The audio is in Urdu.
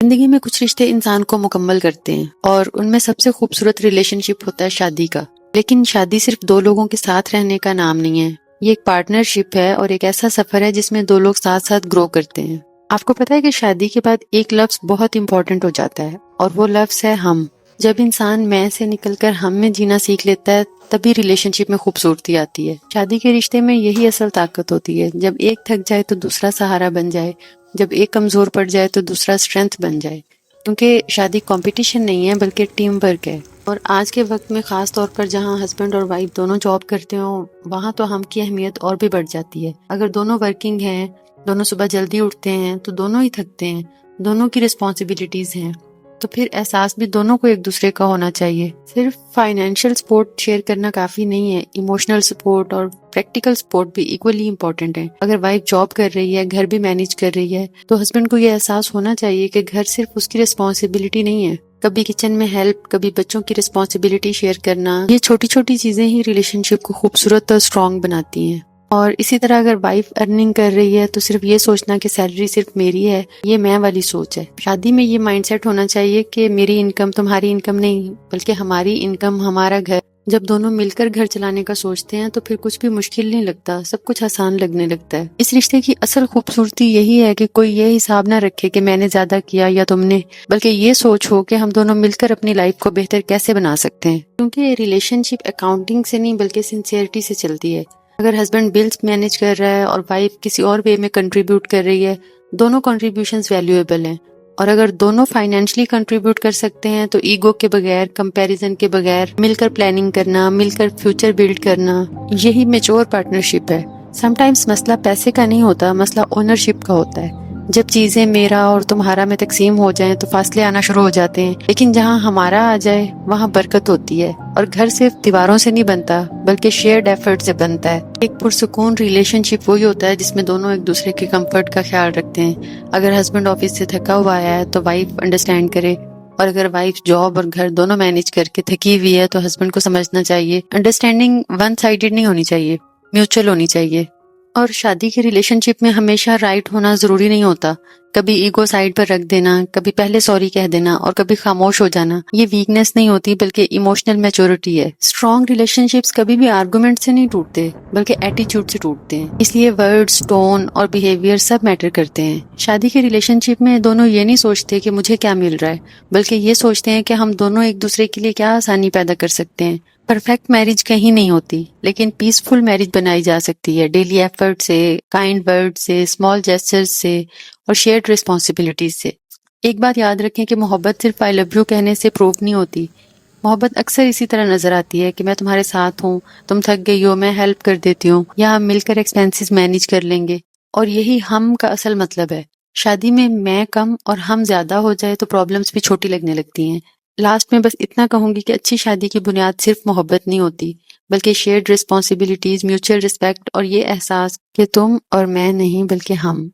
زندگی میں کچھ رشتے انسان کو مکمل کرتے ہیں اور ان میں سب سے خوبصورت ریلیشن شپ ہوتا ہے شادی کا. لیکن شادی صرف دو لوگوں کے ساتھ رہنے کا نام نہیں ہے. یہ ایک پارٹنرشپ ہے اور ایک ایسا سفر ہے جس میں دو لوگ ساتھ ساتھ گرو کرتے ہیں. آپ کو پتا ہے کہ شادی کے بعد ایک لفظ بہت امپورٹنٹ ہو جاتا ہے اور وہ لفظ ہے ہم. جب انسان میں سے نکل کر ہم میں جینا سیکھ لیتا ہے تبھی ریلیشن شپ میں خوبصورتی آتی ہے. شادی کے رشتے میں یہی اصل طاقت ہوتی ہے. جب ایک تھک جائے تو دوسرا سہارا بن جائے، جب ایک کمزور پڑ جائے تو دوسرا اسٹرینتھ بن جائے. کیونکہ شادی کمپٹیشن نہیں ہے بلکہ ٹیم ورک ہے. اور آج کے وقت میں خاص طور پر جہاں ہسبینڈ اور وائف دونوں جاب کرتے ہوں وہاں تو ہم کی اہمیت اور بھی بڑھ جاتی ہے. اگر دونوں ورکنگ ہیں، دونوں صبح جلدی اٹھتے ہیں تو دونوں ہی تھکتے ہیں، دونوں کی رسپانسبلٹیز ہیں، تو پھر احساس بھی دونوں کو ایک دوسرے کا ہونا چاہیے. صرف فائنینشیل سپورٹ شیئر کرنا کافی نہیں ہے، ایموشنل سپورٹ اور پریکٹیکل سپورٹ بھی ایکولی امپورٹنٹ ہے. اگر وائف جاب کر رہی ہے، گھر بھی مینیج کر رہی ہے، تو ہسبینڈ کو یہ احساس ہونا چاہیے کہ گھر صرف اس کی رسپانسبلٹی نہیں ہے. کبھی کچن میں ہیلپ، کبھی بچوں کی رسپانسبلٹی شیئر کرنا، یہ چھوٹی چھوٹی چیزیں ہی ریلیشن شپ کو خوبصورت اور اسٹرانگ بناتی ہیں. اور اسی طرح اگر وائف ارننگ کر رہی ہے تو صرف یہ سوچنا کہ سیلری صرف میری ہے، یہ میں والی سوچ ہے. شادی میں یہ مائنڈ سیٹ ہونا چاہیے کہ میری انکم تمہاری انکم نہیں، بلکہ ہماری انکم ہمارا گھر. جب دونوں مل کر گھر چلانے کا سوچتے ہیں تو پھر کچھ بھی مشکل نہیں لگتا، سب کچھ آسان لگنے لگتا ہے. اس رشتے کی اصل خوبصورتی یہی ہے کہ کوئی یہ حساب نہ رکھے کہ میں نے زیادہ کیا یا تم نے، بلکہ یہ سوچ ہو کہ ہم دونوں مل کر اپنی لائف کو بہتر کیسے بنا سکتے ہیں. کیونکہ یہ ریلیشن شپ اکاؤنٹنگ سے نہیں بلکہ سنسیئرٹی سے چلتی ہے. اگر ہسبینڈ بلز مینیج کر رہا ہے اور وائف کسی اور وے میں کنٹریبیوٹ کر رہی ہے، دونوں کنٹریبیوشنز ویلیویبل ہیں. اور اگر دونوں فائنینشلی کنٹریبیوٹ کر سکتے ہیں تو ایگو کے بغیر، کمپیریزن کے بغیر مل کر پلاننگ کرنا، مل کر فیوچر بلڈ کرنا، یہی میچور پارٹنرشپ ہے. سم ٹائمز مسئلہ پیسے کا نہیں ہوتا، مسئلہ اونرشپ کا ہوتا ہے. جب چیزیں میرا اور تمہارا میں تقسیم ہو جائیں تو فاصلے آنا شروع ہو جاتے ہیں. لیکن جہاں ہمارا آ جائے وہاں برکت ہوتی ہے. اور گھر صرف دیواروں سے نہیں بنتا بلکہ شیئرڈ ایفرٹ سے بنتا ہے. ایک پرسکون ریلیشن شپ وہی ہوتا ہے جس میں دونوں ایک دوسرے کے کمفرٹ کا خیال رکھتے ہیں. اگر ہسبینڈ آفس سے تھکا ہوا آیا ہے تو وائف انڈرسٹینڈ کرے، اور اگر وائف جاب اور گھر دونوں مینیج کر کے تھکی ہوئی ہے تو ہسبینڈ کو سمجھنا چاہیے. انڈرسٹینڈنگ ون سائیڈڈ نہیں ہونی چاہیے، میوچل ہونی چاہیے. اور شادی کی ریلیشن شپ میں ہمیشہ رائٹ ہونا ضروری نہیں ہوتا. کبھی ایگو سائڈ پر رکھ دینا، کبھی پہلے سوری کہہ دینا اور کبھی خاموش ہو جانا، یہ ویکنیس نہیں ہوتی بلکہ ایموشنل میچورٹی ہے. اسٹرانگ ریلیشن شپس کبھی بھی آرگومنٹ سے نہیں ٹوٹتے بلکہ ایٹیچیوڈ سے ٹوٹتے ہیں. اس لیے ورڈز، ٹون اور بیہیویئر سب میٹر کرتے ہیں. شادی کی ریلیشن شپ میں دونوں یہ نہیں سوچتے کہ مجھے کیا مل رہا ہے، بلکہ یہ سوچتے ہیں کہ ہم دونوں ایک دوسرے کے لیے کیا آسانی پیدا کر سکتے ہیں. پرفیکٹ میرج کہیں نہیں ہوتی، لیکن پیسفل میرج بنائی جا سکتی ہے ڈیلی ایفرٹ سے، کائنڈ ورڈ سے، اسمال جیسچرز سے اور شیئرڈ رسپانسبلٹیز سے. ایک بات یاد رکھیں کہ محبت صرف آئی لو یو کہنے سے پروف نہیں ہوتی. محبت اکثر اسی طرح نظر آتی ہے کہ میں تمہارے ساتھ ہوں، تم تھک گئی ہو میں ہیلپ کر دیتی ہوں، یا ہم مل کر ایکسپینسز مینیج کر لیں گے. اور یہی ہم کا اصل مطلب ہے. شادی میں کم اور ہم زیادہ ہو جائے تو پرابلمس بھی چھوٹی لگنے لگتی ہیں. لاسٹ میں بس اتنا کہوں گی کہ اچھی شادی کی بنیاد صرف محبت نہیں ہوتی بلکہ شیئرڈ رسپانسبلٹیز، میوچل رسپیکٹ اور یہ احساس کہ تم اور میں نہیں بلکہ ہم.